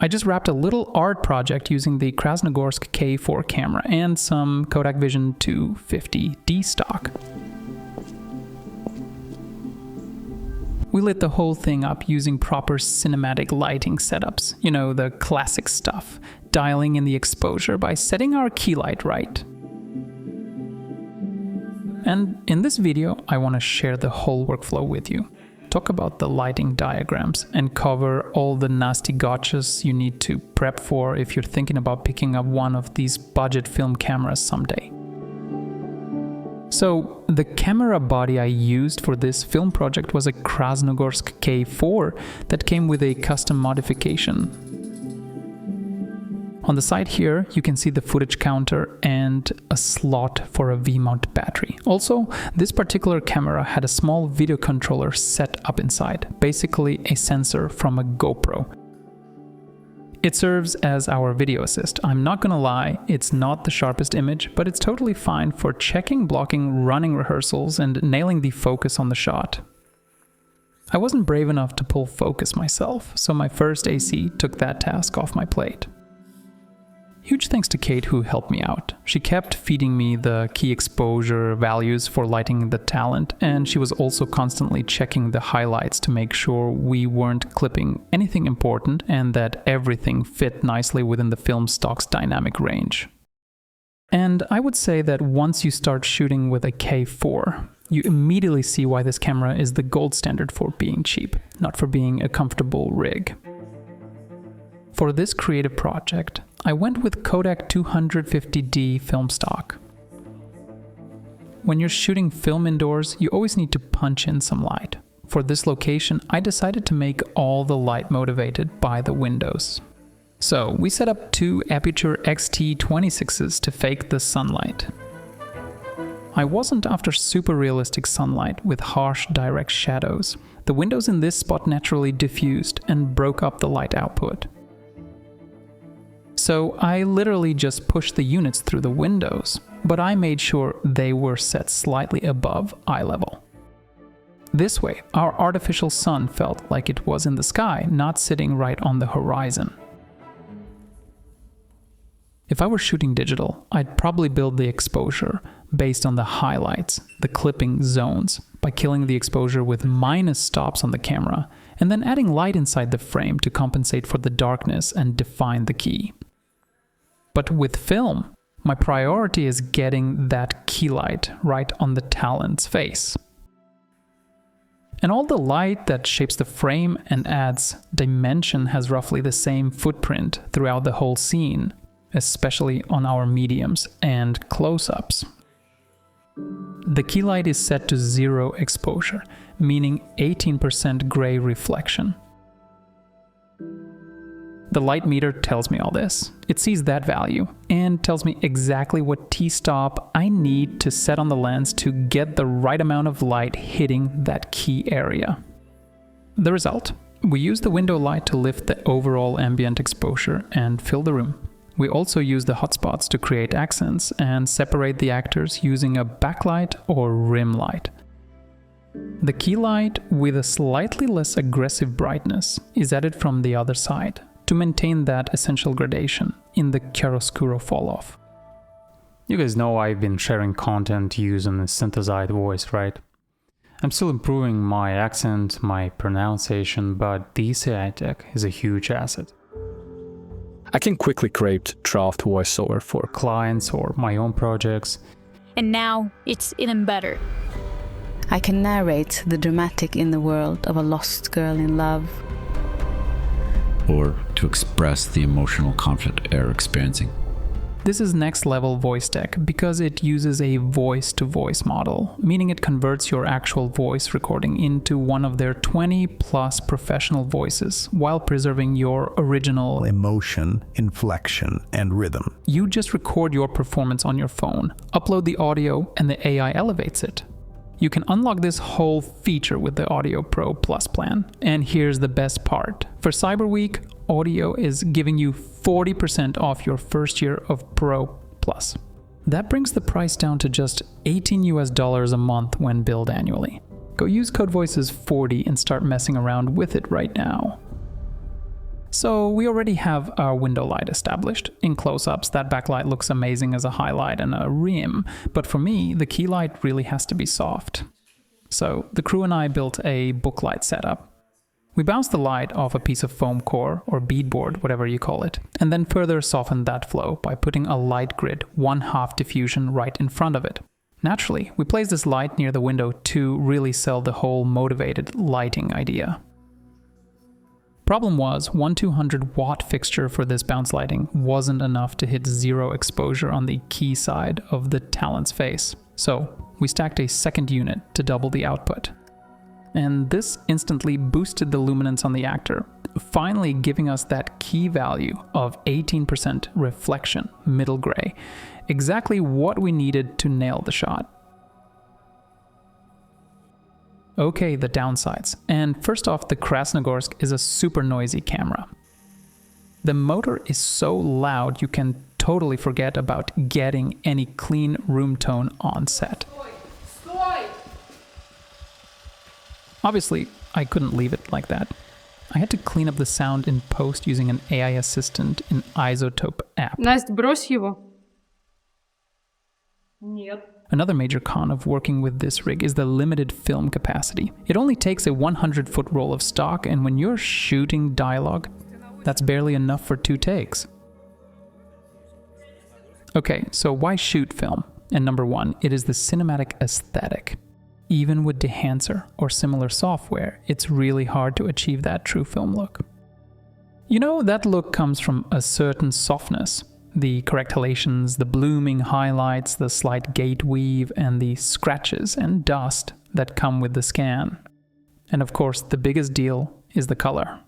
I just wrapped a little art project using the Krasnogorsk K4 camera and some Kodak Vision3 50D stock. We lit the whole thing up using proper cinematic lighting setups, you know, the classic stuff, dialing in the exposure by setting our key light right. And in this video, I want to share the whole workflow with you. Talk about the lighting diagrams and cover all the nasty gotchas you need to prep for if you're thinking about picking up one of these budget film cameras someday. So, the camera body I used for this film project was a Krasnogorsk K4 that came with a custom modification. On the side here, you can see the footage counter and a slot for a V-mount battery. Also, this particular camera had a small video controller set up inside, basically a sensor from a GoPro. It serves as our video assist. I'm not gonna lie, it's not the sharpest image, but it's totally fine for checking, blocking, running rehearsals, and nailing the focus on the shot. I wasn't brave enough to pull focus myself, so my first AC took that task off my plate. Huge thanks to Kate who helped me out. She kept feeding me the key exposure values for lighting the talent, and she was also constantly checking the highlights to make sure we weren't clipping anything important and that everything fit nicely within the film stock's dynamic range. And I would say that once you start shooting with a K4, you immediately see why this camera is the gold standard for being cheap, not for being a comfortable rig. For this creative project, I went with Kodak 250D film stock. When you're shooting film indoors, you always need to punch in some light. For this location, I decided to make all the light motivated by the windows. So we set up two Aputure XT26s to fake the sunlight. I wasn't after super realistic sunlight with harsh direct shadows. The windows in this spot naturally diffused and broke up the light output. So I literally just pushed the units through the windows, but I made sure they were set slightly above eye level. This way, our artificial sun felt like it was in the sky, not sitting right on the horizon. If I were shooting digital, I'd probably build the exposure based on the highlights, the clipping zones, by killing the exposure with minus stops on the camera, and then adding light inside the frame to compensate for the darkness and define the key. But with film, my priority is getting that key light right on the talent's face. And all the light that shapes the frame and adds dimension has roughly the same footprint throughout the whole scene, especially on our mediums and close-ups. The key light is set to 0 exposure, meaning 18% gray reflection. The light meter tells me all this. It sees that value and tells me exactly what t-stop I need to set on the lens to get the right amount of light hitting that key area. The result? We use the window light to lift the overall ambient exposure and fill the room. We also use the hotspots to create accents and separate the actors using a backlight or rim light. The key light, with a slightly less aggressive brightness, is added from the other side to maintain that essential gradation in the chiaroscuro falloff. You guys know I've been sharing content using a synthesized voice, right? I'm still improving my accent, my pronunciation, but the AI tech is a huge asset. I can quickly create draft voiceover for clients or my own projects. And now it's even better. I can narrate the dramatic inner world of a lost girl in love. Or to express the emotional conflict they're experiencing. This is next level voice tech because it uses a voice-to-voice model, meaning it converts your actual voice recording into one of their 20+ professional voices while preserving your original emotion, inflection, and rhythm. You just record your performance on your phone, upload the audio, and the AI elevates it. You can unlock this whole feature with the Audiio Pro Plus plan. And here's the best part. For Cyber Week, Audiio is giving you 40% off your first year of Pro Plus. That brings the price down to just $18 a month when billed annually. Go use code VOICES40 and start messing around with it right now. So we already have our window light established. In close-ups, that backlight looks amazing as a highlight and a rim, but for me, the key light really has to be soft. So the crew and I built a booklight setup. We bounced the light off a piece of foam core, or beadboard, whatever you call it, and then further softened that flow by putting a light grid 1/2 diffusion right in front of it. Naturally, we placed this light near the window to really sell the whole motivated lighting idea. Problem was, one 200-watt fixture for this bounce lighting wasn't enough to hit zero exposure on the key side of the talent's face. So we stacked a second unit to double the output. And this instantly boosted the luminance on the actor, finally giving us that key value of 18% reflection, middle gray, exactly what we needed to nail the shot. Okay, the downsides. And first off, the Krasnogorsk is a super noisy camera. The motor is so loud you can totally forget about getting any clean room tone on set. Obviously, I couldn't leave it like that. I had to clean up the sound in post using an AI assistant in Isotope app. Настя, брось его. Нет. Another major con of working with this rig is the limited film capacity. It only takes a 100-foot roll of stock, and when you're shooting dialogue, that's barely enough for 2 takes. Okay, so why shoot film? And number 1, it is the cinematic aesthetic. Even with Dehancer or similar software, it's really hard to achieve that true film look. You know, that look comes from a certain softness. The correct halations, the blooming highlights, the slight gate weave, and the scratches and dust that come with the scan. And of course, the biggest deal is the color.